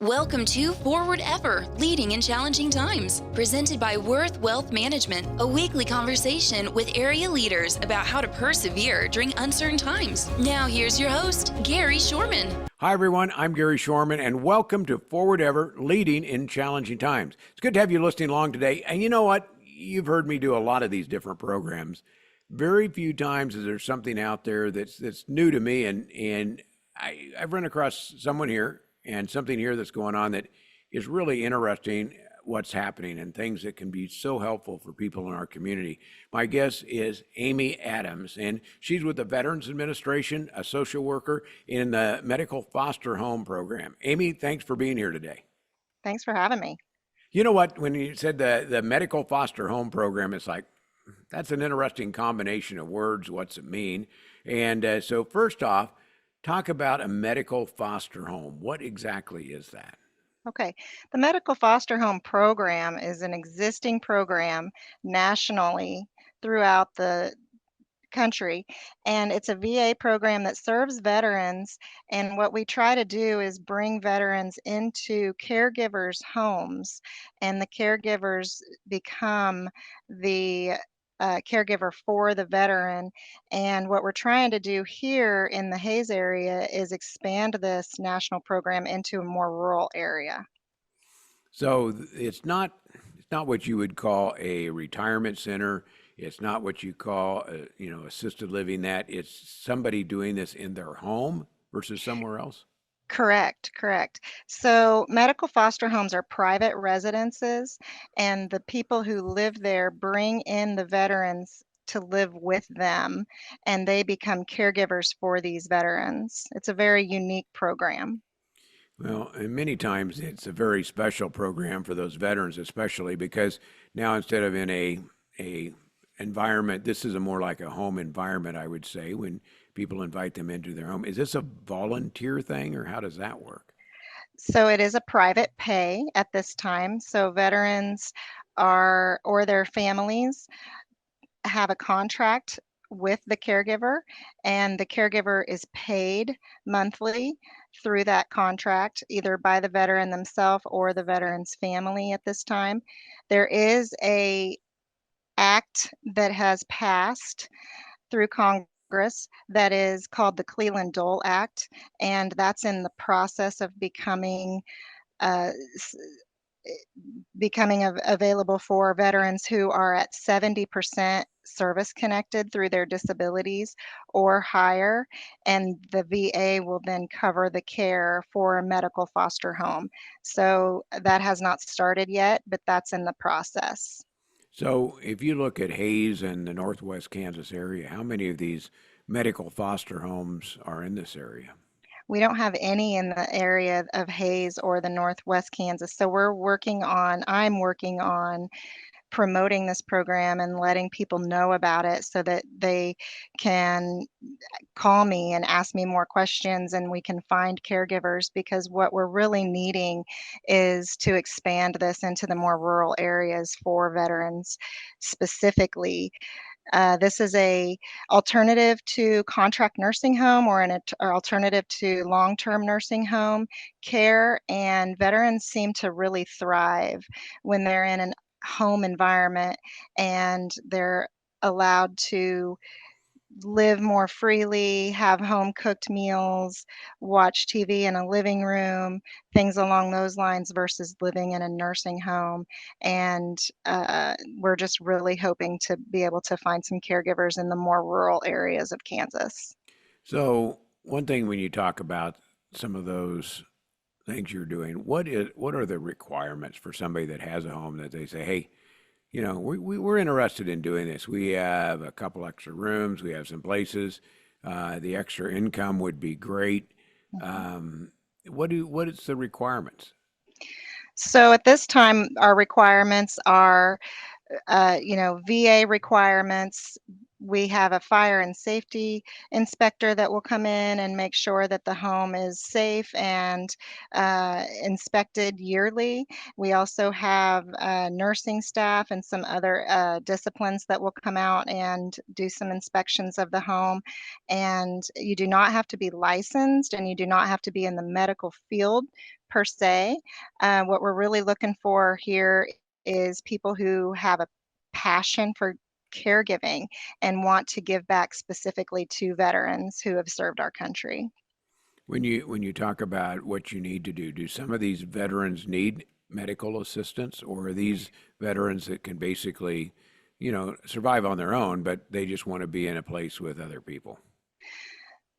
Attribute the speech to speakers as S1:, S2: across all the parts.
S1: Welcome to Forward Ever, Leading in Challenging Times, presented by Worth Wealth Management, a weekly conversation with area leaders about how to persevere during uncertain times. Now here's your host, Gary Shorman.
S2: Hi, everyone. I'm Gary Shorman, and welcome to Forward Ever, Leading in Challenging Times. It's good to have you listening along today. And you know what? You've heard me do a lot of these different programs. Very few times is there something out there that's new to me, and I've run across someone here and something here that's going on that is really interesting what's happening and things that can be so helpful for people in our community. My guest is Amy Adams, and she's with the Veterans Administration, a social worker in the Medical Foster Home Program. Amy, thanks for being here today.
S3: Thanks for having me.
S2: You know what, when you said the Medical Foster Home Program, it's like, that's an interesting combination of words. What's it mean? And so first off, talk about a medical foster home. What exactly is that?
S3: Okay, the Medical Foster Home Program is an existing program nationally throughout the country, and it's a VA program that serves veterans. And what we try to do is bring veterans into caregivers' homes, and the caregivers become the caregiver for the veteran. And what we're trying to do here in the Hayes area is expand this national program into a more rural area.
S2: So it's not what you would call a retirement center. It's not what you call assisted living. That it's somebody doing this in their home versus somewhere else.
S3: Correct. So medical foster homes are private residences, and the people who live there bring in the veterans to live with them, and they become caregivers for these veterans. It's a very unique program.
S2: Well, and many times it's a very special program for those veterans, especially because now instead of in a environment, this is a more like a home environment, I would say, when people invite them into their home. Is this a volunteer thing, or how does that work?
S3: So it is a private pay at this time. So veterans are, or their families, have a contract with the caregiver, and the caregiver is paid monthly through that contract, either by the veteran themselves or the veteran's family at this time. There is a act that has passed through Congress that is called the Cleveland Dole Act, and that's in the process of uh, available for veterans who are at 70% service connected through their disabilities or higher, and the VA will then cover the care for a medical foster home. So that has not started yet, but that's in the process.
S2: So, if you look at Hayes and the Northwest Kansas area, how many of these medical foster homes are in this area?
S3: We don't have any in the area of Hayes or the Northwest Kansas. So I'm working on promoting this program and letting people know about it so that they can call me and ask me more questions, and we can find caregivers, because what we're really needing is to expand this into the more rural areas for veterans specifically. This is a alternative to contract nursing home, or or alternative to long-term nursing home care, and veterans seem to really thrive when they're in an home environment and they're allowed to live more freely, have home cooked meals, watch TV in a living room, things along those lines, versus living in a nursing home. And we're just really hoping to be able to find some caregivers in the more rural areas of Kansas.
S2: So, one thing when you talk about some of those things you're doing, what are the requirements for somebody that has a home that they say, hey, we're interested in doing this. We have a couple extra rooms. We have some places. The extra income would be great.
S3: Mhm.
S2: What is the requirements?
S3: So at this time, our requirements are VA requirements, we have a fire and safety inspector that will come in and make sure that the home is safe and inspected yearly. We also have nursing staff and some other disciplines that will come out and do some inspections of the home. And you do not have to be licensed and you do not have to be in the medical field per se. What we're really looking for here is people who have a passion for caregiving and want to give back specifically to veterans who have served our country.
S2: When you talk about what you need to do some of these veterans need medical assistance, or are these veterans that can basically, survive on their own, but they just want to be in a place with other people?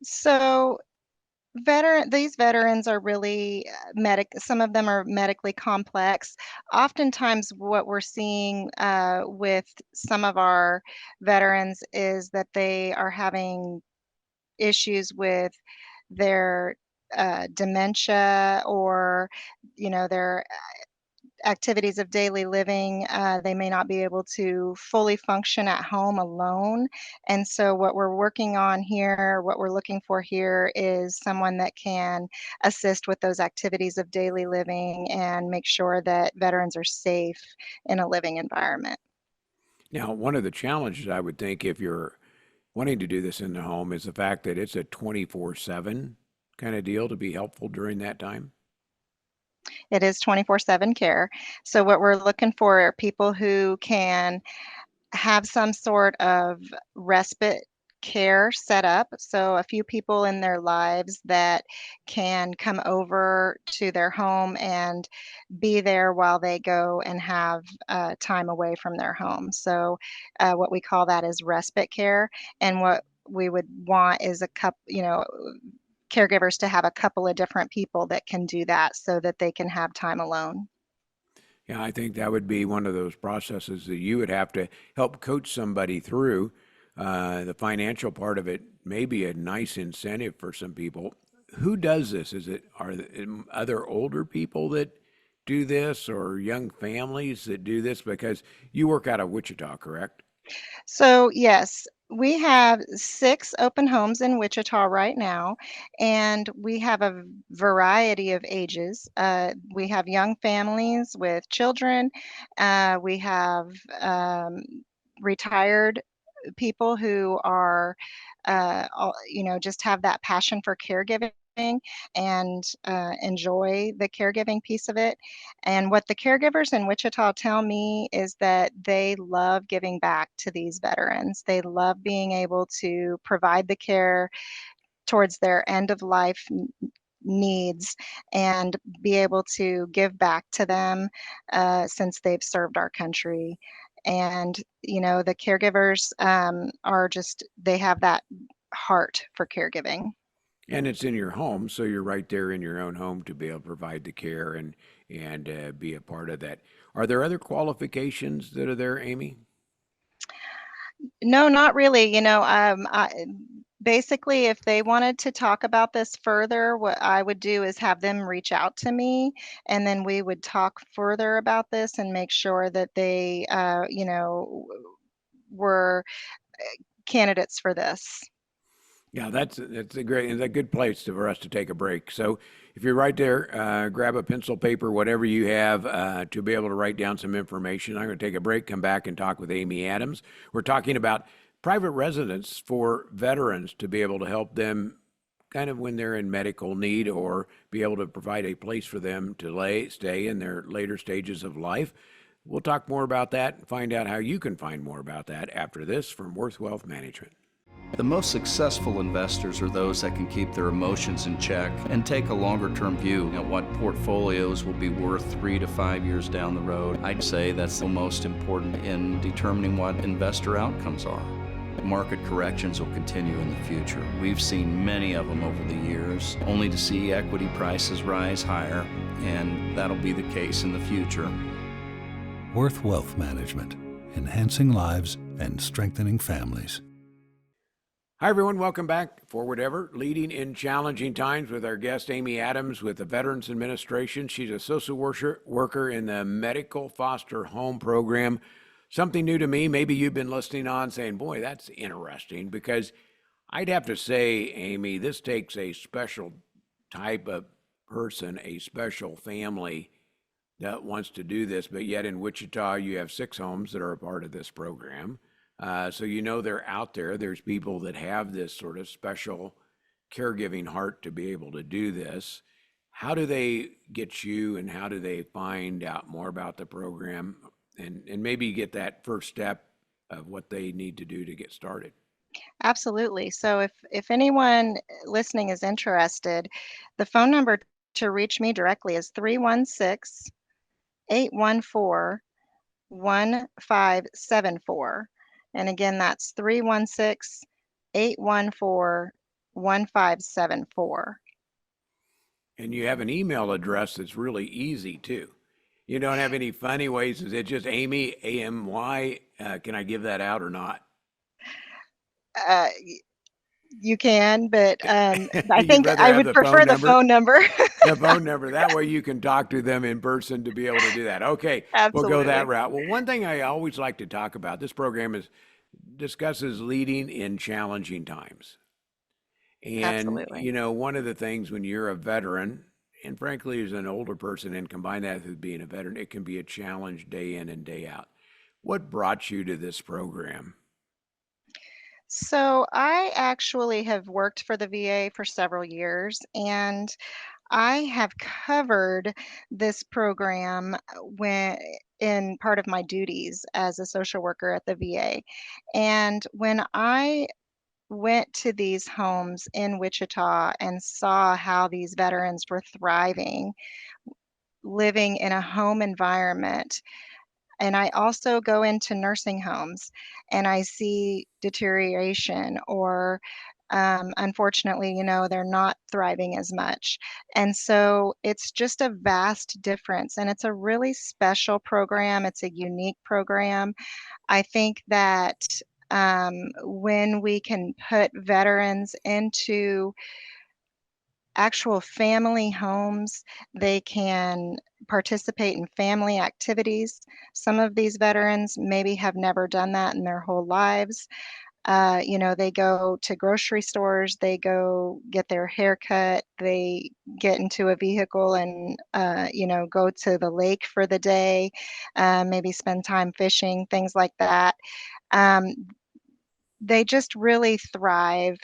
S3: So these veterans are really some of them are medically complex. Oftentimes what we're seeing with some of our veterans is that they are having issues with their dementia or their activities of daily living. They may not be able to fully function at home alone. And so what we're working on here, what we're looking for here is someone that can assist with those activities of daily living and make sure that veterans are safe in a living environment.
S2: Now, one of the challenges I would think if you're wanting to do this in the home is the fact that it's a 24/7 kind of deal to be helpful during that time.
S3: It is 24/7 care. So what we're looking for are people who can have some sort of respite care set up. So a few people in their lives that can come over to their home and be there while they go and have time away from their home. So what we call that is respite care. And what we would want is caregivers to have a couple of different people that can do that so that they can have time alone.
S2: Yeah, I think that would be one of those processes that you would have to help coach somebody through. The financial part of it may be a nice incentive for some people. Who does this? Are other older people that do this, or young families that do this? Because you work out of Wichita, correct?
S3: So, yes, we have 6 open homes in Wichita right now, and we have a variety of ages. We have young families with children. We have retired people who are, just have that passion for caregiving and enjoy the caregiving piece of it. And what the caregivers in Wichita tell me is that they love giving back to these veterans. They love being able to provide the care towards their end of life needs and be able to give back to them since they've served our country. And, the caregivers they have that heart for caregiving.
S2: And it's in your home, so you're right there in your own home to be able to provide the care and be a part of that. Are there other qualifications that are there, Amy?
S3: No, not really. Basically, if they wanted to talk about this further, what I would do is have them reach out to me, and then we would talk further about this and make sure that they, were candidates for this.
S2: Yeah, that's a good place for us to take a break. So if you're right there, grab a pencil, paper, whatever you have to be able to write down some information. I'm going to take a break, come back and talk with Amy Adams. We're talking about private residence for veterans to be able to help them kind of when they're in medical need, or be able to provide a place for them to stay in their later stages of life. We'll talk more about that and find out how you can find more about that after this from Worth Wealth Management.
S4: The most successful investors are those that can keep their emotions in check and take a longer-term view at what portfolios will be worth 3 to 5 years down the road. I'd say that's the most important in determining what investor outcomes are. Market corrections will continue in the future. We've seen many of them over the years, only to see equity prices rise higher, and that'll be the case in the future.
S5: Worth Wealth Management, enhancing lives and strengthening families.
S2: Hi, everyone. Welcome back. Forward Ever, leading in challenging times, with our guest, Amy Adams, with the Veterans Administration. She's a social worker in the Medical Foster Home Program. something new to me. Maybe you've been listening on saying, boy, that's interesting, because I'd have to say, Amy, this takes a special type of person, a special family that wants to do this. But yet in Wichita, you have 6 homes that are a part of this program. So they're out there. There's people that have this sort of special caregiving heart to be able to do this. How do they get you, and how do they find out more about the program, and maybe get that first step of what they need to do to get started?
S3: Absolutely. So if anyone listening is interested, the phone number to reach me directly is 316-814-1574. And again, that's 316-814-1574.
S2: And you have an email address that's really easy too. You don't have any funny ways. Is it just Amy, AMY? Can I give that out or not?
S3: Uh, you can, but I
S2: You'd
S3: think
S2: rather
S3: I
S2: have
S3: would
S2: the
S3: prefer
S2: phone
S3: the
S2: number?
S3: phone number.
S2: The phone number. That way you can talk to them in person to be able to do that. Okay, we'll go that
S3: Absolutely.
S2: route. Well, one thing I always like to talk about, this program discusses leading in challenging times. And,
S3: Absolutely.
S2: one of the things when you're a veteran, and frankly, as an older person, and combine that with being a veteran, it can be a challenge day in and day out. What brought you to this program?
S3: So I actually have worked for the VA for several years, and I have covered this program when in part of my duties as a social worker at the VA. And when I went to these homes in Wichita and saw how these veterans were thriving, living in a home environment, and I also go into nursing homes and I see deterioration, or unfortunately, they're not thriving as much. And so it's just a vast difference. And it's a really special program. It's a unique program. I think that when we can put veterans into actual family homes, they can participate in family activities. Some of these veterans maybe have never done that in their whole lives. They go to grocery stores, they go get their hair cut, they get into a vehicle and, go to the lake for the day, maybe spend time fishing, things like that. Um, they just really thrive,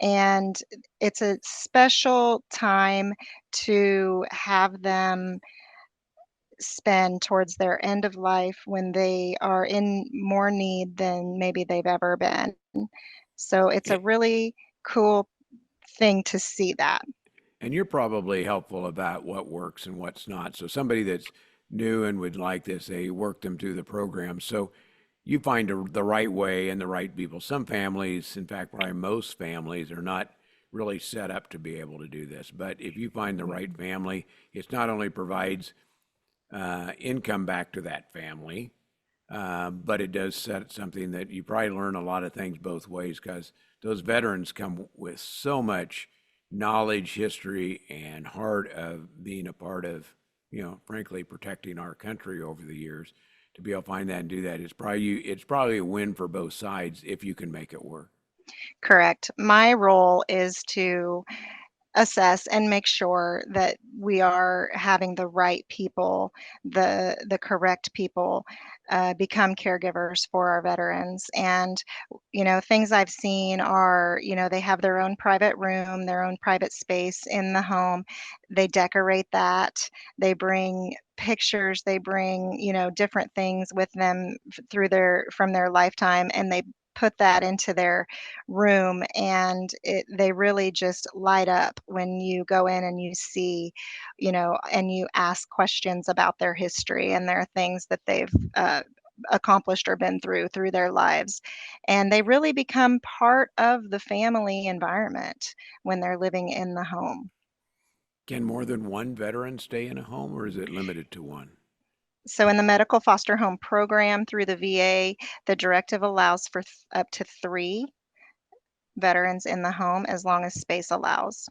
S3: and it's a special time to have them spend towards their end of life when they are in more need than maybe they've ever been. So it's a
S2: A-
S3: really cool thing to see that.
S2: And you're probably helpful about what works and what's not. So somebody that's new and would like this, they work them through the program. So you find the right way and the right people. Some families, in fact, probably most families, are not really set up to be able to do this. But if you find the right family, it not only provides income back to that family, but it does set something that you probably learn a lot of things both ways, because those veterans come with so much knowledge, history, and heart of being a part of, frankly, protecting our country over the years. To be able to find that and do that, it's probably a win for both sides if you can make it work.
S3: Correct. My role is to assess and make sure that we are having the right people, the correct people, become caregivers for our veterans. And things I've seen are, they have their own private room, their own private space in the home. They decorate that. They bring pictures, they bring different things with them from their lifetime, and they put that into their room, and they really just light up when you go in and you see, and you ask questions about their history and their things that they've accomplished or been through their lives. And they really become part of the family environment when they're living in the home.
S2: Can more than one veteran stay in a home, or is it limited to one?
S3: So in the medical foster home program through the VA, the directive allows for up to 3 veterans in the home as long as space allows.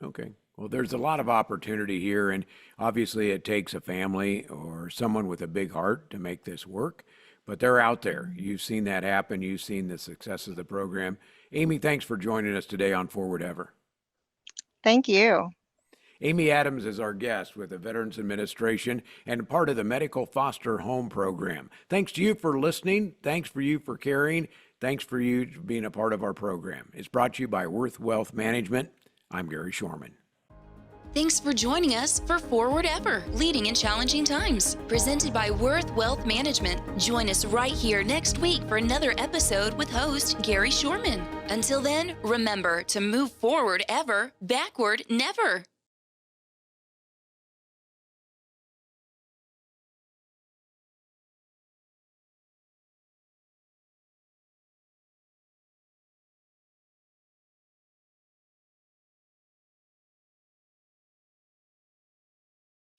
S2: Okay. Well, there's a lot of opportunity here, and obviously it takes a family or someone with a big heart to make this work. but they're out there. You've seen that happen. You've seen the success of the program. Amy, thanks for joining us today on Forward Ever.
S3: Thank you.
S2: Amy Adams is our guest with the Veterans Administration and part of the Medical Foster Home Program. Thanks to you for listening. Thanks for you for caring. Thanks for you for being a part of our program. It's brought to you by Worth Wealth Management. I'm Gary Shorman.
S1: Thanks for joining us for Forward Ever, Leading in Challenging Times, presented by Worth Wealth Management. Join us right here next week for another episode with host Gary Shorman. Until then, remember to move forward ever, backward never.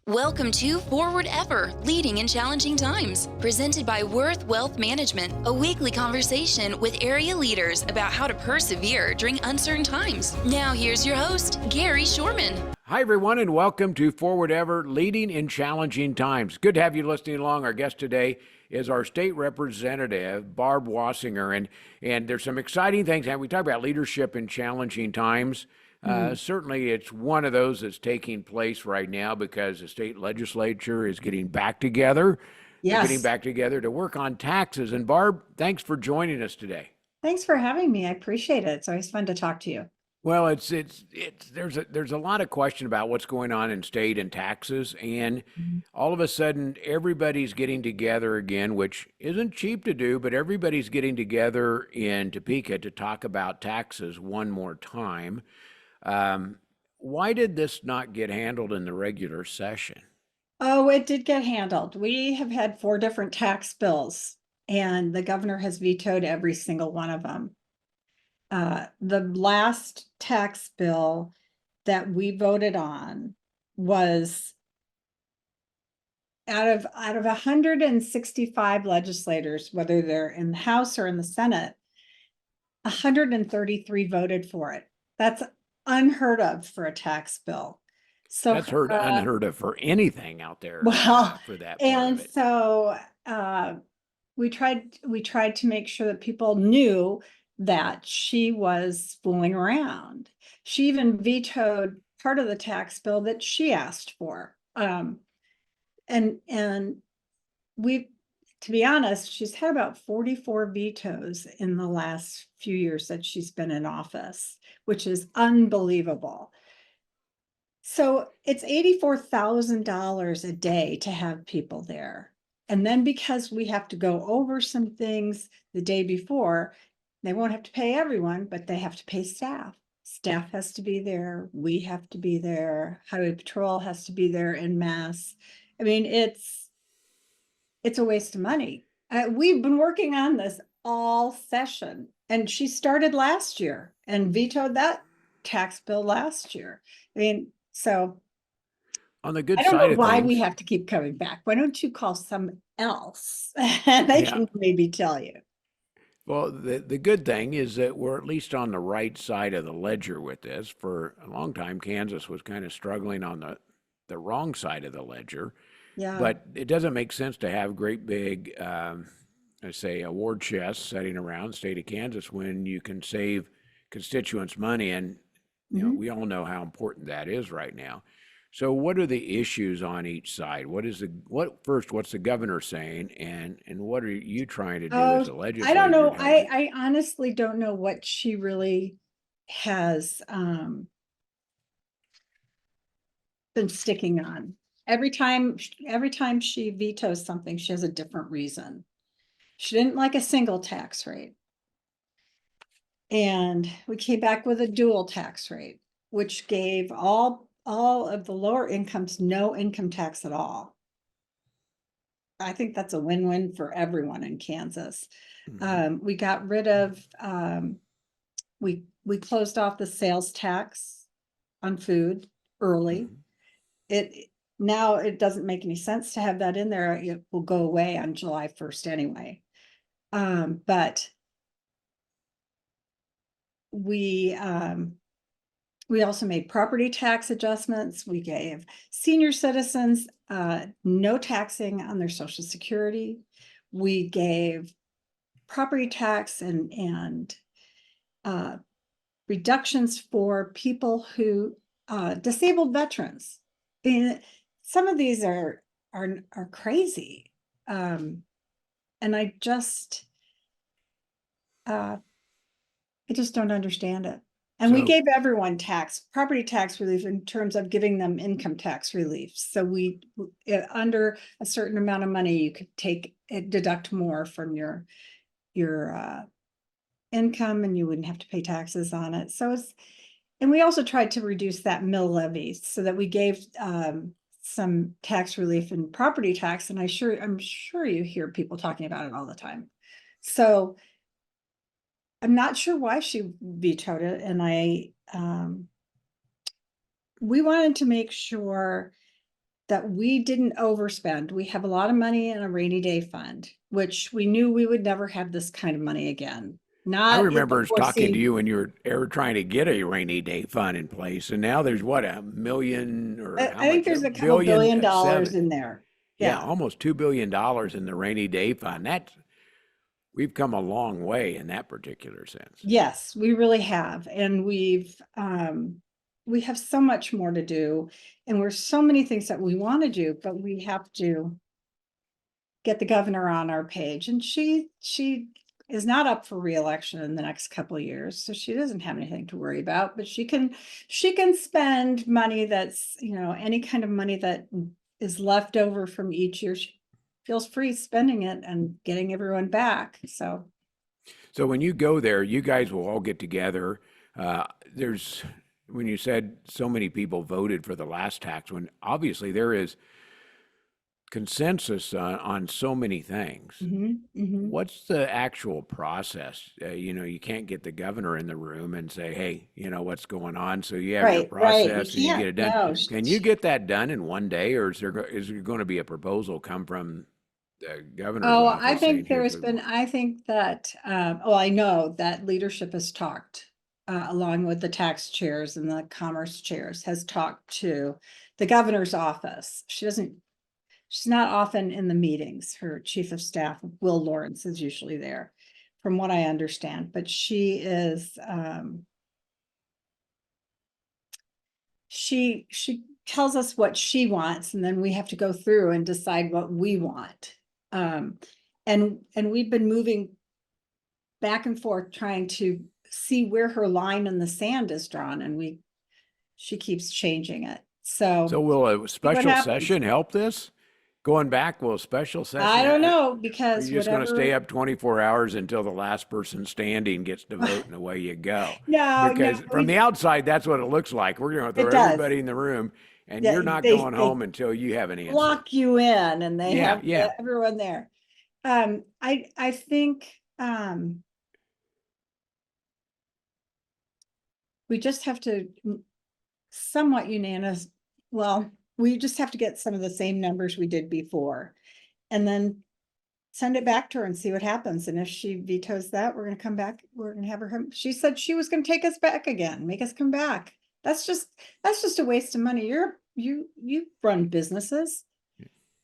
S1: Welcome to Forward Ever, Leading in Challenging Times, presented by Worth Wealth Management, a weekly conversation with area leaders about how to persevere during uncertain times. Now here's your host, Gary Shorman.
S2: Hi, everyone, and welcome to Forward Ever, Leading in Challenging Times. Good to have you listening along. Our guest today is our state representative, Barb Wassinger, and there's some exciting things. And we talk about leadership in challenging times. Certainly, it's one of those that's taking place right now because the state legislature is getting back together. They're
S6: Yes.
S2: getting back together to work on taxes. And Barb, thanks for joining us today.
S6: Thanks for having me. I appreciate it. It's always fun to talk to you.
S2: Well, there's a lot of question about what's going on in state and taxes, and all of a sudden everybody's getting together again, which isn't cheap to do, but everybody's getting together in Topeka to talk about taxes one more time. Why did this not get handled in the regular session?
S6: Oh, it did get handled. We have had 4 different tax bills, and the governor has vetoed every single one of them. The last tax bill that we voted on was out of 165 legislators, whether they're in the House or in the Senate, 133 voted for it. That's unheard of for a tax bill. So
S2: That's unheard of for anything out there.
S6: Well,
S2: For that part
S6: and
S2: of it.
S6: so we tried to make sure that people knew that she was fooling around. She even vetoed part of the tax bill that she asked for. And we, to be honest, she's had about 44 vetoes in the last few years that she's been in office, which is unbelievable. So it's $84,000 a day to have people there. And then because we have to go over some things the day before, they won't have to pay everyone, but they have to pay staff. Staff has to be there. We have to be there. Highway Patrol has to be there en masse. I mean, it's a waste of money. We've been working on this all session, and she started last year and vetoed that tax bill last year. I mean, so
S2: On the good
S6: I don't
S2: side
S6: know
S2: of
S6: why
S2: things,
S6: we have to keep coming back. Why don't you call someone else? And they
S2: Yeah.
S6: can maybe tell you.
S2: well, the good thing is that we're at least on the right side of the ledger with this. For a long time, Kansas was kind of struggling on the wrong side of the ledger.
S6: Yeah.
S2: But it doesn't make sense to have great big, let's say, award chests sitting around the state of Kansas when you can save constituents money. And we all know how important that is right now. So what are the issues on each side? What's the governor saying, and what are you trying to do as a legislator?
S6: I don't know.
S2: to help it?
S6: I honestly don't know what she really has been sticking on. Every time she vetoes something, she has a different reason. She didn't like a single tax rate. And we came back with a dual tax rate, which gave all of the lower incomes no income tax at all. I think that's a win-win for everyone in Kansas. We got rid of, we closed off the sales tax on food early. Now it doesn't make any sense to have that in there. It will go away on July 1st anyway. But we also made property tax adjustments. We gave senior citizens no taxing on their Social Security. We gave property tax and reductions for people who, disabled veterans. And some of these are crazy. And I just don't understand it. And we
S2: So-
S6: gave everyone property tax relief in terms of giving them income tax relief. So we, under a certain amount of money, you could deduct more from your income, and you wouldn't have to pay taxes on it. So and we also tried to reduce that mill levy so that we gave some tax relief in property tax. And I'm sure you hear people talking about it all the time. So I'm not sure why she vetoed it. And we wanted to make sure that we didn't overspend. We have a lot of money in a rainy day fund, which we knew we would never have this kind of money again.
S2: I remember talking to you when you were trying to get a rainy day fund in place, and now there's what, $1 million or how
S6: I think
S2: much?
S6: there's a couple billion dollars in there.
S2: Yeah, almost $2 billion in the rainy day fund. We've come a long way in that particular sense.
S6: Yes, we really have. And we have so much more to do, and there's so many things that we want to do, but we have to get the governor on our page. And she is not up for re-election in the next couple of years, so she doesn't have anything to worry about. But she can spend money that's, any kind of money that is left over from each year. She feels free spending it and getting everyone back. So
S2: when you go there, you guys will all get together. When you said so many people voted for the last tax, when obviously there is consensus on so many things. What's the actual process? You can't get the governor in the room and say, hey, what's going on? So you have your process and you get it done.
S6: No.
S2: Can you get that done in one day, or is there going to be a proposal come from the governor's office?
S6: I think I think that, I know that leadership has talked, along with the tax chairs and the commerce chairs, has talked to the governor's office. She's not often in the meetings. Her chief of staff, Will Lawrence, is usually there, from what I understand. But she is, she tells us what she wants, and then we have to go through and decide what we want. And we've been moving back and forth trying to see where her line in the sand is drawn, and she keeps changing it. So
S2: will a special session help this? Going back, will a special session?
S6: I don't know, because
S2: you're just going to stay up 24 hours until the last person standing gets to vote, and away you go. Because from the outside, that's what it looks like. We're going to throw everybody in the room, and you're not going home until you have an answer.
S6: Lock you in, and they have everyone there. I think we just have to somewhat unanimous. Well, we just have to get some of the same numbers we did before, and then send it back to her and see what happens. And if she vetoes that, we're going to come back. We're going to have her. She said she was going to take us back again, make us come back. That's just a waste of money. You run businesses.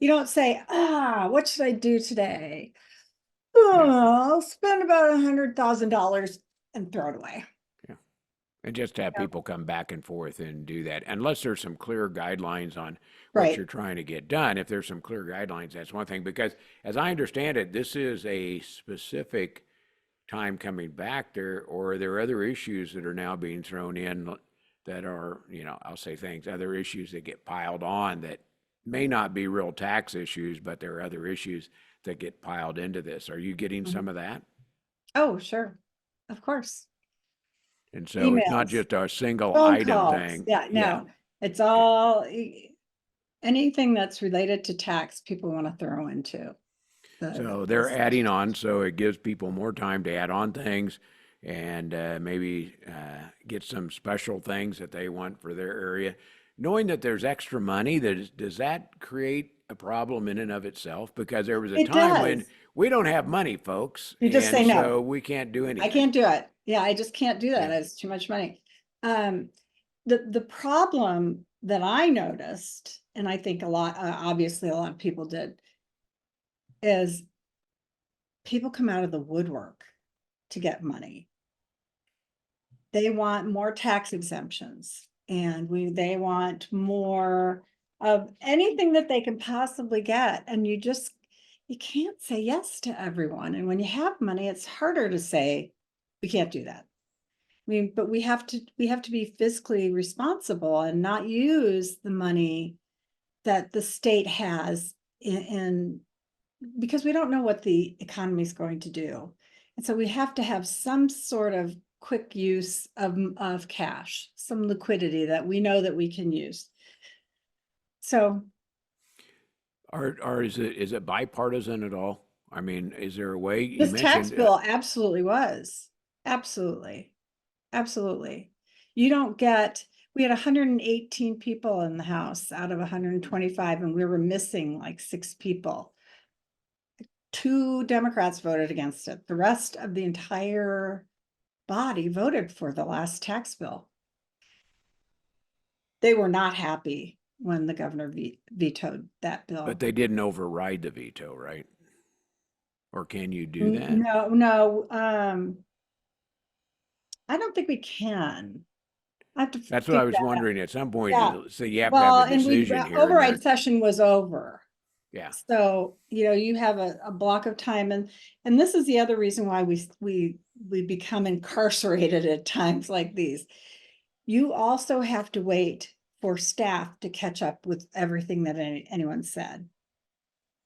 S6: You don't say, what should I do today? I'll spend about $100,000 and throw it away.
S2: And just have people come back and forth and do that, unless there's some clear guidelines on what you're trying to get done. If there's some clear guidelines, that's one thing. Because as I understand it, this is a specific time coming back there, or are there other issues that are now being thrown in that are, I'll say other issues that get piled on that may not be real tax issues, but there are other issues that get piled into this. Are you getting some of that?
S6: Oh, sure. Of course.
S2: And so it's not just a single item thing.
S6: No, it's all, anything that's related to tax, people want to throw into.
S2: So they're adding on, so it gives people more time to add on things and maybe get some special things that they want for their area. Knowing that there's extra money, does that create a problem in and of itself? Because there was a time when we don't have money, folks.
S6: You just say no.
S2: So we can't do anything.
S6: I can't do it. Yeah, I just can't do that. It's too much money. The problem that I noticed, and I think obviously a lot of people did, is people come out of the woodwork to get money. They want more tax exemptions, and they want more of anything that they can possibly get. And you can't say yes to everyone. And when you have money, it's harder to say, we can't do that. I mean, but we have to be fiscally responsible and not use the money that the state has in because we don't know what the economy is going to do. And so we have to have some sort of quick use of cash, some liquidity that we know that we can use. So
S2: Is it bipartisan at all? I mean, is there a way you
S6: this tax
S2: mentioned?
S6: bill absolutely was. Absolutely. Absolutely. You don't get, we had 118 people in the House out of 125, and we were missing like 6 people. 2 Democrats voted against it. The rest of the entire body voted for the last tax bill. They were not happy when the governor vetoed that bill.
S2: But they didn't override the veto, right? Or can you do that?
S6: No. I don't think we can. I have to
S2: That's what I was
S6: figure that out.
S2: wondering at some point.
S6: Yeah.
S2: So you have
S6: Well,
S2: to have a
S6: and
S2: decision here.
S6: override session was over.
S2: Yeah.
S6: So, you have a block of time, and this is the other reason why we become incarcerated at times like these. You also have to wait for staff to catch up with everything that anyone said.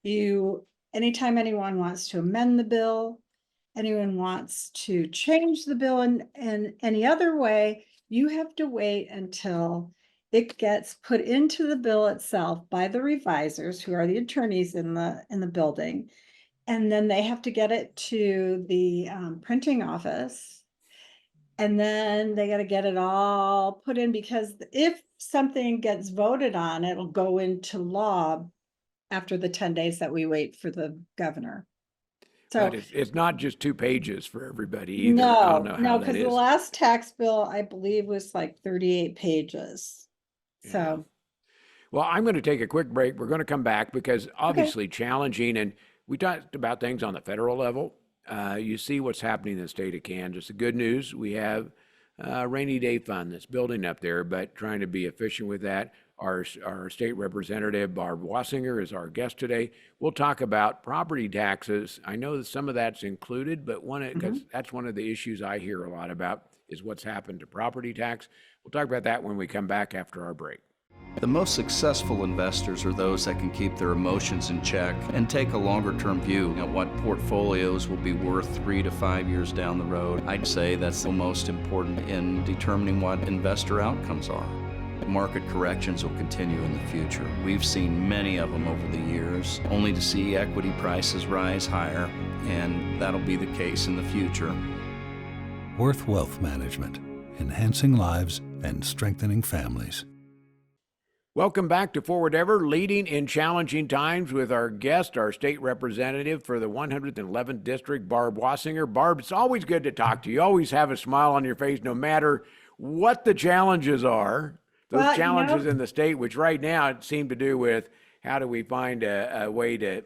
S6: Anytime anyone wants to amend the bill, anyone wants to change the bill in any other way, you have to wait until it gets put into the bill itself by the revisers, who are the attorneys in the building. And then they have to get it to the printing office. And then they got to get it all put in, because if something gets voted on, it'll go into law after the 10 days that we wait for the governor. So
S2: But it's not just 2 pages for everybody either. I don't know how
S6: no,
S2: that
S6: because the
S2: is.
S6: last tax bill, I believe, was like 38 pages.
S2: Yeah.
S6: So,
S2: Well, I'm going to take a quick break. We're going to come back because obviously challenging, and we talked about things on the federal level. You see what's happening in the state of Kansas. The good news, we have a rainy day fund that's building up there, but trying to be efficient with that. Our state representative, Barb Wassinger, is our guest today. We'll talk about property taxes. I know that some of that's included, but because that's one of the issues I hear a lot about is what's happened to property tax. We'll talk about that when we come back after our break.
S4: The most successful investors are those that can keep their emotions in check and take a longer-term view at what portfolios will be worth 3 to 5 years down the road. I'd say that's the most important in determining what investor outcomes are. Market corrections will continue in the future. We've seen many of them over the years, only to see equity prices rise higher, and that'll be the case in the future.
S5: Worth Wealth Management, enhancing lives and strengthening families.
S2: Welcome back to Forward Ever, leading in challenging times, with our guest, our state representative for the 111th District, Barb Wassinger. Barb, it's always good to talk to you. You always have a smile on your face, no matter what the challenges are. Those challenges in the state, which right now it seemed to do with how do we find a way to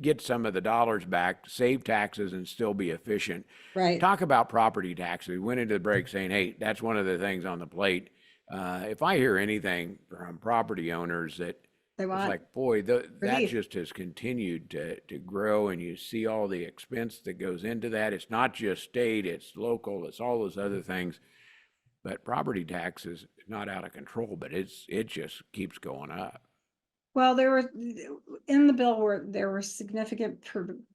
S2: get some of the dollars back, save taxes, and still be efficient.
S6: right.
S2: Talk about property taxes. We went into the break saying, hey, that's one of the things on the plate. If I hear anything from property owners that
S6: They
S2: it's
S6: want
S2: like, boy, that
S6: relief.
S2: just has continued to grow, and you see all the expense that goes into that. It's not just state, it's local, it's all those other things. But property tax is not out of control, but it just keeps going up.
S6: Well, in the bill there were significant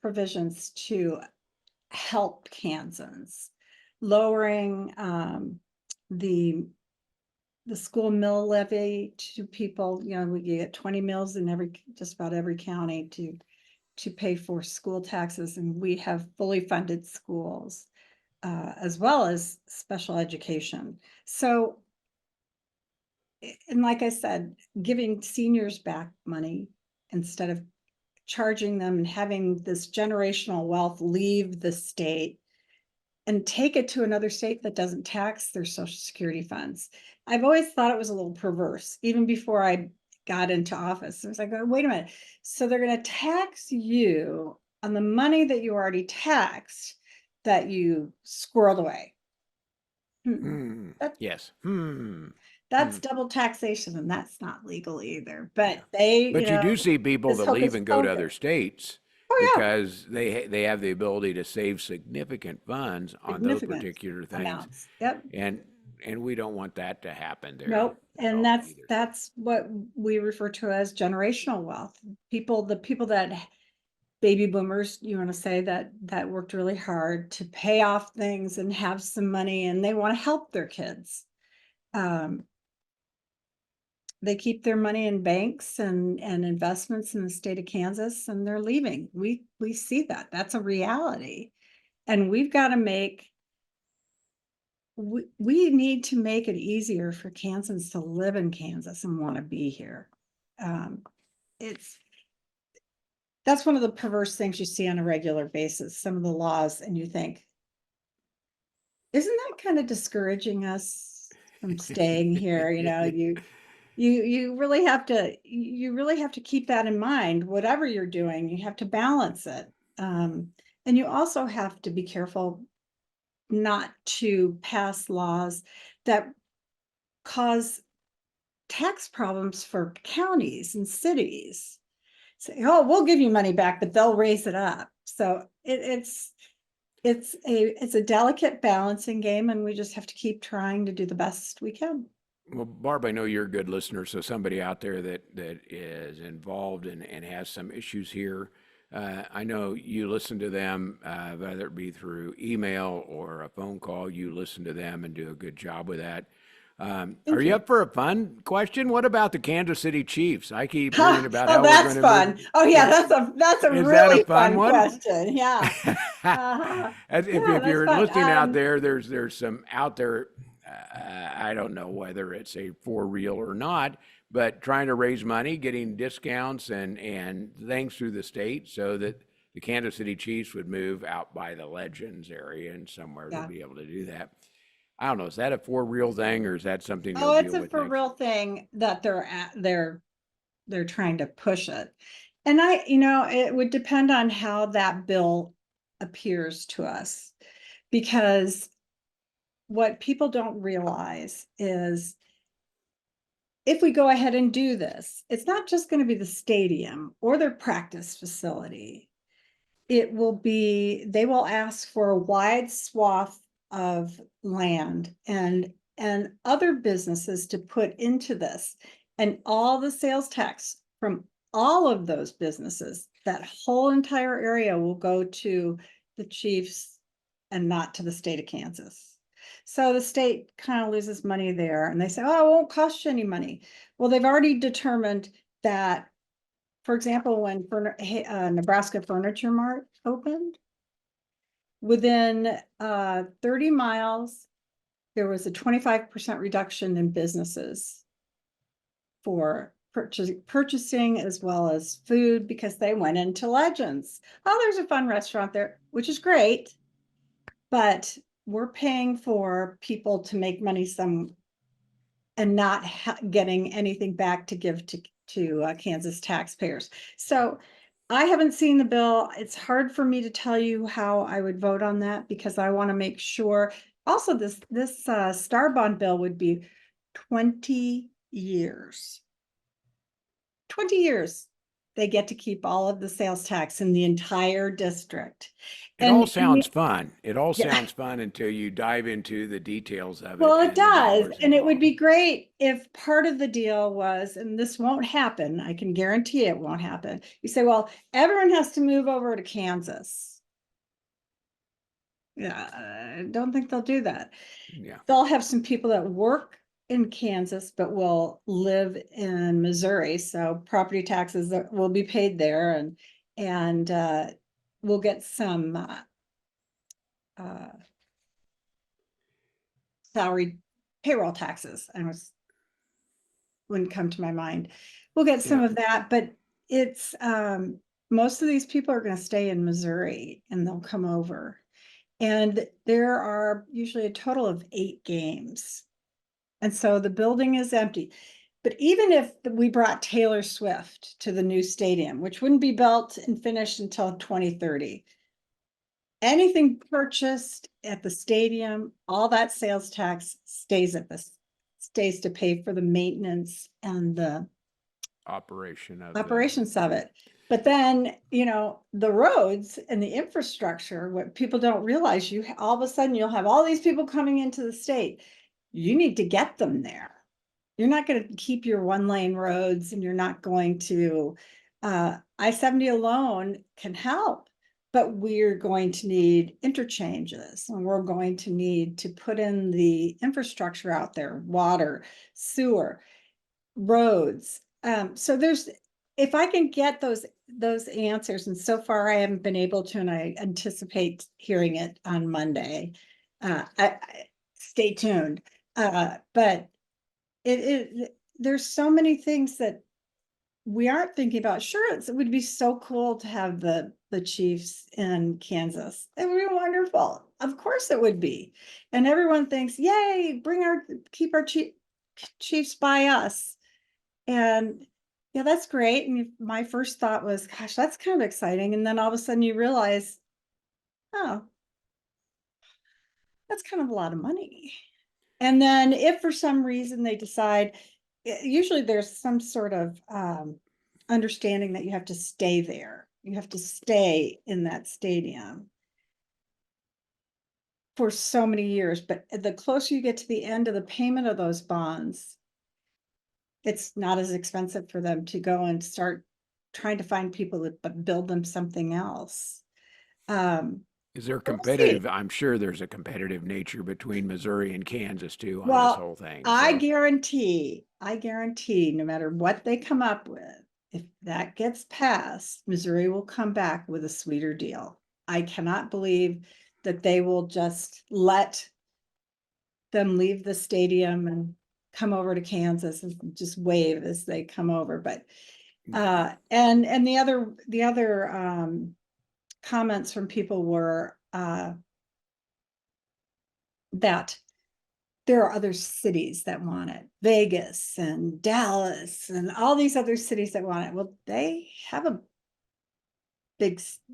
S6: provisions to help Kansans, lowering the school mill levy to people. We get 20 mills in just about every county to pay for school taxes, and we have fully funded schools, as well as special education. So, and like I said, giving seniors back money instead of charging them, and having this generational wealth leave the state and take it to another state that doesn't tax their Social Security funds. I've always thought it was a little perverse, even before I got into office. I was like, oh, wait a minute. So they're going to tax you on the money that you already taxed that you squirreled away.
S2: Hmm.
S6: That-
S2: Yes.
S6: That's double taxation, and that's not legal either. But
S2: Yeah.
S6: they,
S2: But you do see people
S6: it's
S2: that leave
S6: hocus
S2: and go to
S6: pocus.
S2: other states
S6: Oh yeah,
S2: because they have the ability to save significant funds on those
S6: significant
S2: particular things,
S6: amounts. Yep.
S2: and we don't want that to happen there
S6: Nope.
S2: at
S6: And
S2: all either.
S6: that's what we refer to as generational wealth. The people that baby boomers, you want to say, that worked really hard to pay off things and have some money, and they want to help their kids. They keep their money in banks and investments in the state of Kansas, and they're leaving. We see that. That's a reality. And we've got to we need to make it easier for Kansans to live in Kansas and want to be here. That's one of the perverse things you see on a regular basis, some of the laws, and you think, isn't that kind of discouraging us from staying here? You really have to keep that in mind. Whatever you're doing, you have to balance it. And you also have to be careful not to pass laws that cause tax problems for counties and cities. Say, oh, we'll give you money back, but they'll raise it up. So it's a delicate balancing game, and we just have to keep trying to do the best we can.
S2: Well, Barb, I know you're a good listener, so somebody out there that is involved and has some issues here, I know you listen to them, whether it be through email or a phone call, you listen to them and do a good job with that. Are you
S6: you.
S2: up for a fun question? What about the Kansas City Chiefs? I keep hearing about how
S6: Oh,
S2: we're
S6: that's
S2: going to
S6: fun.
S2: move.
S6: Oh yeah, that's a
S2: Is that a
S6: really
S2: fun
S6: fun
S2: one?
S6: question. Yeah. Uh-huh.
S2: If
S6: Yeah, that's
S2: you're
S6: fun.
S2: listening out there, there's some out there. I don't know whether it's a for real or not, but trying to raise money, getting discounts and things through the state so that the Kansas City Chiefs would move out by the Legends area and somewhere to
S6: Yeah.
S2: be able to do that. I don't know. Is that a for real thing or is that something
S6: Oh,
S2: you'll
S6: it's
S2: deal
S6: a
S2: with
S6: for
S2: next?
S6: real thing that they're trying to push it. And it would depend on how that bill appears to us, because what people don't realize is if we go ahead and do this, it's not just going to be the stadium or their practice facility. They will ask for a wide swath of land and other businesses to put into this, and all the sales tax from all of those businesses, that whole entire area will go to the Chiefs and not to the state of Kansas. So the state kind of loses money there, and they say, oh, it won't cost you any money. Well, they've already determined that, for example, when Nebraska Furniture Mart opened, within 30 miles, there was a 25% reduction in businesses for purchasing as well as food, because they went into Legends. Oh, there's a fun restaurant there, which is great, but we're paying for people to make money and not getting anything back to give to Kansas taxpayers. So I haven't seen the bill. It's hard for me to tell you how I would vote on that, because I want to make sure. Also, this Star Bond bill would be 20 years. 20 years. They get to keep all of the sales tax in the entire district.
S2: It all
S6: And
S2: sounds fun. It all
S6: Yeah.
S2: sounds fun until you dive into the details of it.
S6: Well,
S2: and
S6: it
S2: the
S6: does.
S2: dollars
S6: And it would
S2: involved.
S6: be great if part of the deal was, and this won't happen, I can guarantee it won't happen. You say, well, everyone has to move over to Kansas. Yeah, I don't think they'll do that.
S2: Yeah.
S6: They'll have some people that work in Kansas but will live in Missouri. So property taxes will be paid there, and we'll get some salary payroll taxes. Wouldn't come to my mind. We'll get some
S2: Yeah.
S6: of that, but it's most of these people are going to stay in Missouri, and they'll come over. And there are usually a total of 8 games. And so the building is empty. But even if we brought Taylor Swift to the new stadium, which wouldn't be built and finished until 2030, anything purchased at the stadium, all that sales tax stays to pay for the maintenance and the operations of it. But then, the roads and the infrastructure, what people don't realize, all of a sudden you'll have all these people coming into the state. You need to get them there. You're not going to keep your 1-lane roads, and you're not going to, I-70 alone can help, but we're going to need interchanges, and we're going to need to put in the infrastructure out there, water, sewer, roads. So if I can get those answers, and so far I haven't been able to, and I anticipate hearing it on Monday. Stay tuned. But there's so many things that we aren't thinking about. Sure, it would be so cool to have the Chiefs in Kansas. It would be wonderful. Of course it would be. And everyone thinks, yay, keep our Chiefs by us. And yeah, that's great. And my first thought was, gosh, that's kind of exciting. And then all of a sudden you realize, oh, that's kind of a lot of money. And then if for some reason they decide, usually there's some sort of understanding that you have to stay there. You have to stay in that stadium for so many years. But the closer you get to the end of the payment of those bonds, it's not as expensive for them to go and start trying to find people that build them something else.
S2: Is there competitive? I'm sure there's a competitive nature between Missouri and Kansas too on
S6: Well,
S2: this whole thing.
S6: I
S2: So,
S6: guarantee, no matter what they come up with, if that gets passed, Missouri will come back with a sweeter deal. I cannot believe that they will just let them leave the stadium and come over to Kansas and just wave as they come over. But and the other comments from people were that there are other cities that want it, Vegas and Dallas and all these other cities that want it. Well, they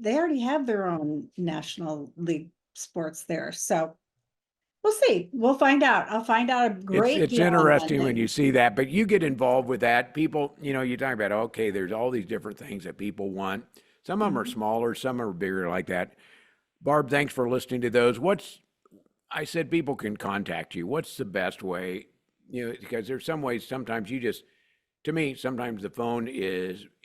S6: already have their own National League sports there. So we'll see. We'll find out. I'll find out a great
S2: it's
S6: deal on
S2: interesting when
S6: Monday.
S2: you see that, but you get involved with that. People, you talk about, okay, there's all these different things that people want. Some of them are smaller, some are bigger like that. Barb, thanks for listening to those. I said people can contact you. What's the best way? Because there's some ways, sometimes to me, sometimes the phone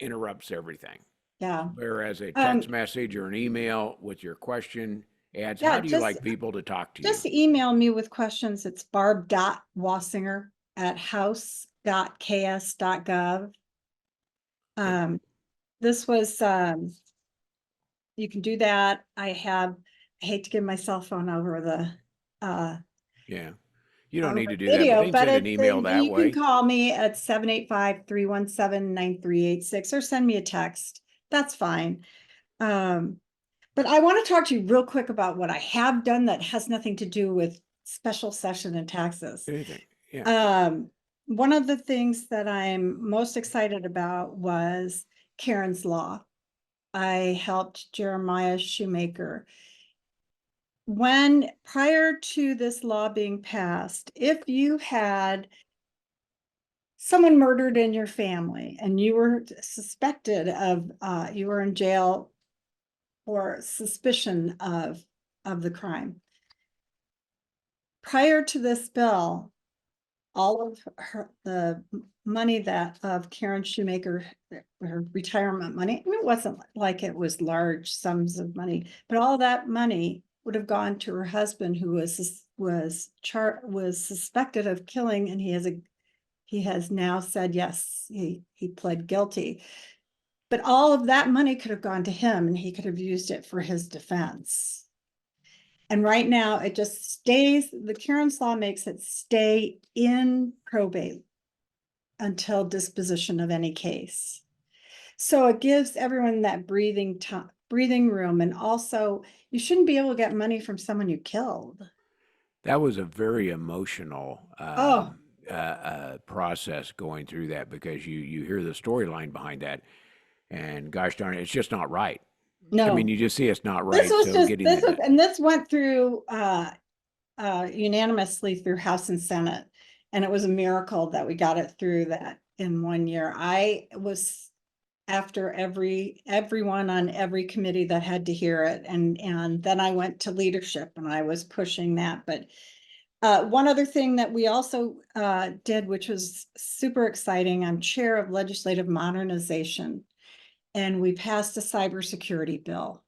S2: interrupts everything.
S6: Yeah.
S2: Whereas a text message or an email with your question adds, how do you like people to talk to you?
S6: Just email me with questions. It's barb.wassinger@house.ks.gov. This was, you can do that. I hate to give my cell phone over the,
S2: Yeah. You don't
S6: over
S2: need to do that,
S6: video,
S2: but they can send an email that
S6: you
S2: way.
S6: can call me at 785-317-9386 or send me a text. That's fine. But I want to talk to you real quick about what I have done that has nothing to do with special session and taxes.
S2: Anything. Yeah.
S6: One of the things that I'm most excited about was Karen's Law. I helped Jeremiah Shoemaker. Prior to this law being passed, if you had someone murdered in your family and you were suspected of, you were in jail or suspicion of the crime. Prior to this bill, all of the money of Karen Shoemaker, her retirement money, it wasn't like it was large sums of money, but all that money would have gone to her husband, who was suspected of killing, and he has now said yes, he pled guilty. But all of that money could have gone to him, and he could have used it for his defense. And right now it just stays, the Karen's Law makes it stay in probate until disposition of any case. So it gives everyone that breathing room. And also, you shouldn't be able to get money from someone you killed.
S2: That was a very emotional process going through that, because you hear the storyline behind that, and gosh darn it, it's just not right. I mean,
S6: No,
S2: you just see it's not
S6: this
S2: right.
S6: was
S2: So
S6: just,
S2: getting
S6: this
S2: that
S6: was,
S2: done.
S6: and this went through, unanimously through House and Senate. And it was a miracle that we got it through that in 1 year. I was after everyone on every committee that had to hear it. And then I went to leadership and I was pushing that. But one other thing that we also did, which was super exciting, I'm chair of legislative modernization, and we passed a cybersecurity bill.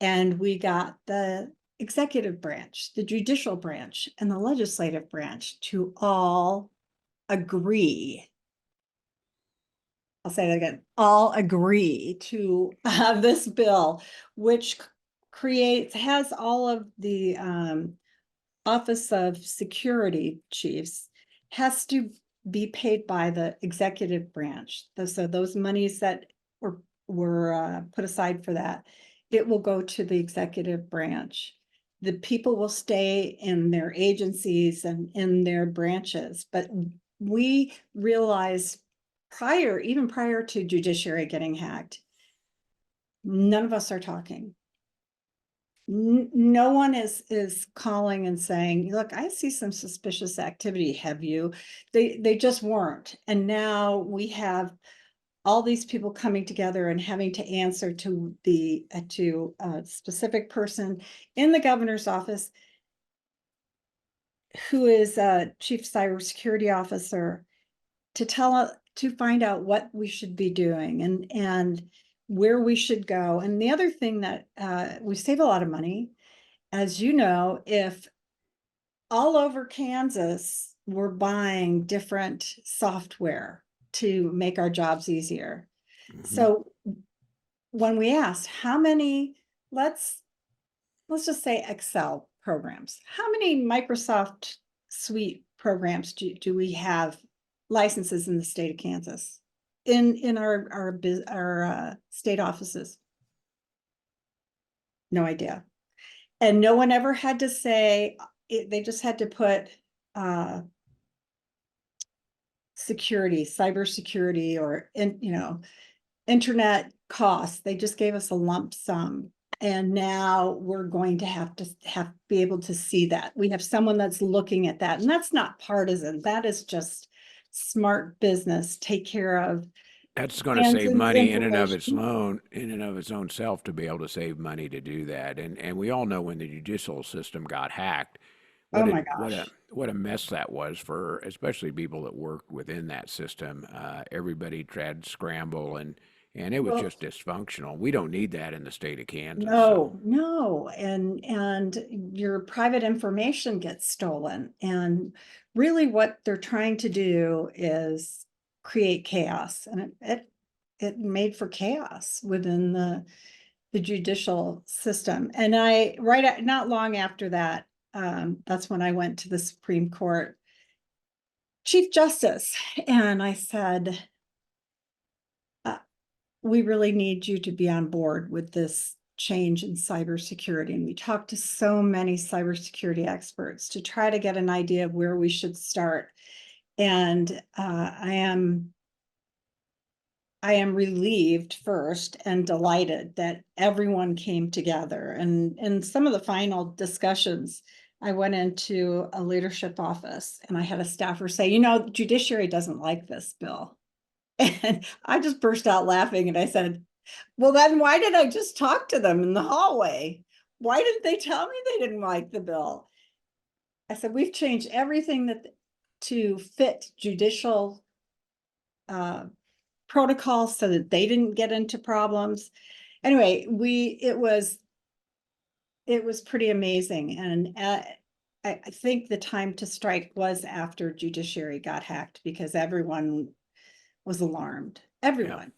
S6: And we got the executive branch, the judicial branch, and the legislative branch to all agree. I'll say that again, all agree to this bill, which has all of the Office of Security Chiefs has to be paid by the executive branch. So those monies that were put aside for that, it will go to the executive branch. The people will stay in their agencies and in their branches, but we realized even prior to judiciary getting hacked, none of us are talking. No one is calling and saying, look, I see some suspicious activity. Have you? They just weren't. And now we have all these people coming together and having to answer to a specific person in the governor's office, who is a chief cybersecurity officer, to find out what we should be doing and where we should go. And the other thing that we save a lot of money, as you know, if all over Kansas we're buying different software to make our jobs easier. So when we asked how many, let's just say Excel programs, how many Microsoft Suite programs do we have licenses in the state of Kansas, in our state offices? No idea. And no one ever had to say it, they just had to put security, cybersecurity, or internet costs. They just gave us a lump sum. And now we're going to have be able to see that. We have someone that's looking at that, and that's not partisan. That is just smart business. Take care of.
S2: That's going to save money in and of
S6: information.
S2: its own self, to be able to save money to do that. And we all know when the judicial system got hacked,
S6: Oh my gosh.
S2: what a mess that was for especially people that worked within that system. Everybody tried to scramble, and it was
S6: Well,
S2: just dysfunctional. We don't need that in the state of Kansas.
S6: No, and your private information gets stolen. And really what they're trying to do is create chaos, and it made for chaos within the judicial system. And not long after that, that's when I went to the Supreme Court Chief Justice, and I said, we really need you to be on board with this change in cybersecurity. And we talked to so many cybersecurity experts to try to get an idea of where we should start. And I am relieved first and delighted that everyone came together. And in some of the final discussions, I went into a leadership office and I had a staffer say, judiciary doesn't like this bill. And I just burst out laughing and I said, well, then why did I just talk to them in the hallway? Why didn't they tell me they didn't like the bill? I said, we've changed everything to fit judicial protocols so that they didn't get into problems. Anyway, it was pretty amazing. And I think the time to strike was after judiciary got hacked, because everyone was alarmed. Everyone.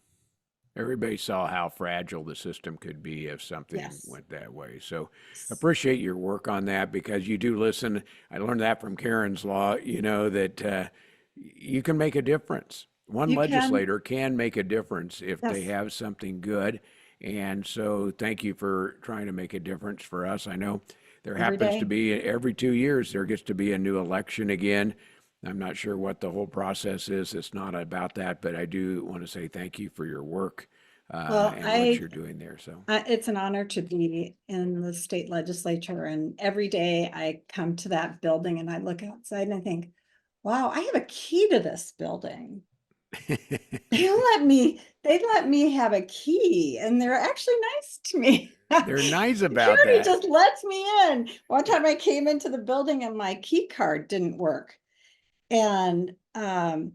S2: Yeah. Everybody saw how fragile the system could be if something
S6: Yes.
S2: went that way. So appreciate your work on that, because you do listen. I learned that from Karen's Law, that you can make a difference. One
S6: You can.
S2: legislator can make a difference if they
S6: Yes.
S2: have something good. And so thank you for trying to make a difference for us. I know there
S6: Every
S2: happens
S6: day.
S2: to be every 2 years, there gets to be a new election again. I'm not sure what the whole process is. It's not about that, but I do want to say thank you for your work
S6: Well,
S2: and what you're doing there. So
S6: It's an honor to be in the state legislature, and every day I come to that building and I look outside and I think, wow, I have a key to this building. They let me have a key, and they're actually nice to me.
S2: they're nice about
S6: Security
S2: that.
S6: just lets me in. One time I came into the building and my key card didn't work. And I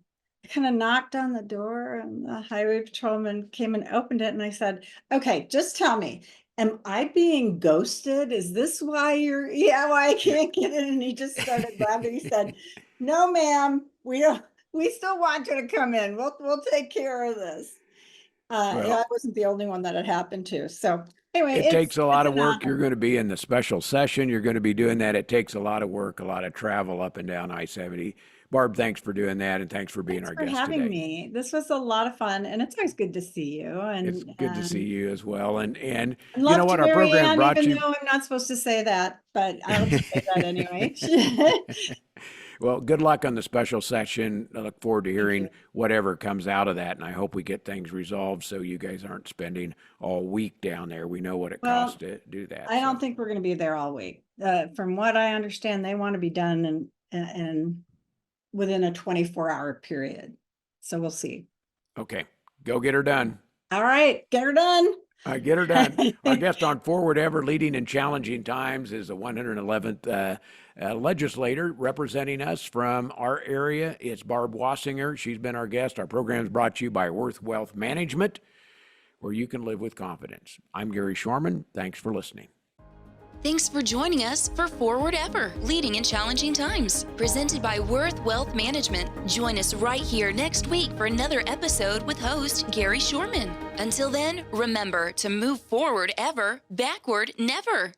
S6: kind of knocked on the door, and the highway patrolman came and opened it, and I said, okay, just tell me, am I being ghosted? Is this why why I can't get in? And he just started laughing. He said, no, ma'am, we still want you to come in. We'll take care of this.
S2: Well,
S6: I wasn't the only one that it happened to. So anyway,
S2: it takes a lot
S6: it's
S2: of
S6: an
S2: work. You're
S6: honor.
S2: going to be in the special session. You're going to be doing that. It takes a lot of work, a lot of travel up and down I-70. Barb, thanks for doing that, and thanks for being
S6: Thanks
S2: our
S6: for
S2: guest
S6: having
S2: today.
S6: me. This was a lot of fun, and it's always good to see you.
S2: It's good to see you as well. And
S6: I'd
S2: you
S6: love
S2: know
S6: to
S2: what? Our
S6: marry
S2: program
S6: Ann,
S2: brought
S6: even
S2: you.
S6: though I'm not supposed to say that, but I'll just say that anyway.
S2: Well, good luck on the special session. I look forward to hearing whatever comes out of that, and I hope we get things resolved so you guys aren't spending all week down there. We know what it
S6: Well,
S2: costs to do that.
S6: I don't
S2: so.
S6: think we're going to be there all week. From what I understand, they want to be done and within a 24-hour period. So we'll see.
S2: Okay, go get her done.
S6: All right, get her done.
S2: All right, get her done. Our guest on Forward Ever, Leading in Challenging Times, is the 111th legislator representing us from our area. It's Barb Wassinger. She's been our guest. Our program is brought to you by Worth Wealth Management, where you can live with confidence. I'm Gary Shorman. Thanks for listening.
S1: Thanks for joining us for Forward Ever, Leading in Challenging Times, presented by Worth Wealth Management. Join us right here next week for another episode with host Gary Shorman. Until then, remember to move forward ever, backward never.